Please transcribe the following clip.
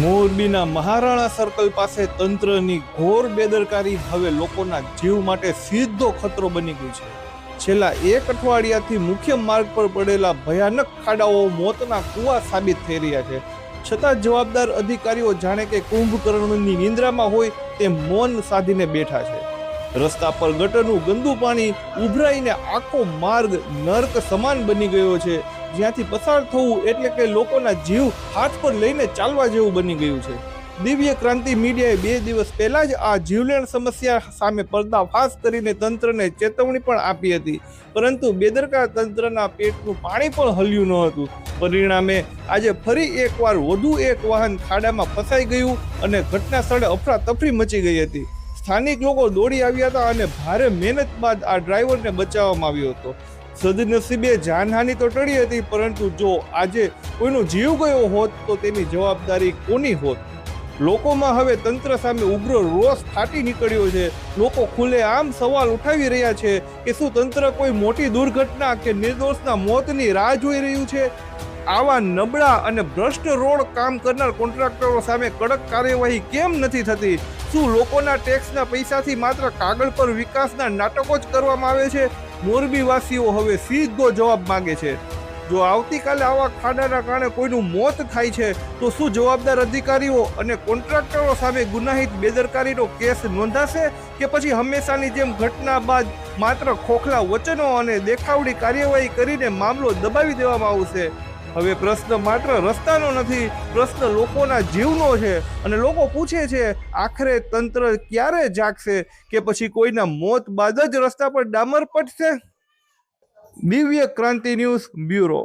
મોરબીના મહારાણા સર્કલ પાસે તંત્રની ઘોર બેદરકારી હવે લોકોના જીવ માટે સીધો ખતરો બની ગઈ છે. છેલ્લા એક અઠવાડિયાથી મુખ્ય માર્ગ પર પડેલા ભયાનક ખાડાઓ મોતના કુવા સાબિત થઈ રહ્યા છે. છતાં જવાબદાર અધિકારીઓ જાણે કે કુંભકર્ણની નિંદ્રામાં હોય તે મૌન સાધીને બેઠા છે. રસ્તા પર ગટરનું ગંદુ પાણી ઉભરાઈને આખો માર્ગ નર્ક સમાન બની ગયો છે, જ્યાંથી પસાર થવું એટલે કે લોકોના જીવ હાથ પર લઈને ચાલવા જેવું બની ગયું છે. દિવ્ય ક્રાંતિ મીડિયાએ 2 દિવસ પહેલા જ આ જીવલેણ સમસ્યા સામે પર્દાફાશ કરીને તંત્રને ચેતવણી પણ આપી હતી, પરંતુ બેદરકાર તંત્રના પેટનું પાણી પણ હલ્યું ન હતું. પરિણામે આજે ફરી એકવાર વધુ એક વાહન ખાડામાં ફસાઈ ગયું અને ઘટના સ્થળે અફરાતફરી મચી ગઈ હતી. સ્થાનિક લોકો દોડી આવ્યા હતા અને ભારે મહેનત બાદ આ ડ્રાઈવરને બચાવવામાં આવ્યો હતો. સદનસીબે જાનહાનિ તો ટળી હતી, પરંતુ જો આજે કોઈનો જીવ ગયો હોત તો તેની જવાબદારી કોની હોત? લોકોમાં હવે તંત્ર સામે ઉગ્ર રોષ ફાટી નીકળ્યો છે. લોકો ખુલ્લેઆમ સવાલ ઉઠાવી રહ્યા છે કે શું તંત્ર કોઈ મોટી દુર્ઘટના કે નિર્દોષના મોતની રાહ જોઈ રહ્યું છે? આવા નબળા અને ભ્રષ્ટ રોડ કામ કરનાર કોન્ટ્રાક્ટરો સામે કડક કાર્યવાહી કેમ નથી થતી? શું લોકોના ટેક્સના પૈસાથી માત્ર કાગળ પર વિકાસના નાટકો જ કરવામાં આવે છે? મોરબીવાસીઓ હવે સીધો જવાબ માંગે છે. જો આવતીકાલે આવા ખાડાના કારણે કોઈનું મોત થાય છે તો શું જવાબદાર અધિકારીઓ અને કોન્ટ્રાક્ટરો સામે ગુનાહિત બેદરકારીનો કેસ નોંધાશે, કે પછી હંમેશાની જેમ ઘટના બાદ માત્ર ખોખલા વચનો અને દેખાવડી કાર્યવાહી કરીને મામલો દબાવી દેવામાં આવશે? હવે પ્રશ્ન માત્ર રસ્તાનો નથી, પ્રશ્ન લોકોના જીવનો છે. અને લોકો પૂછે છે, આખરે તંત્ર ક્યારે જાગશે, કે પછી કોઈના મોત બાદ જ રસ્તા પર ડામર પડશે? દિવ્ય ક્રાંતિ ન્યૂઝ બ્યુરો.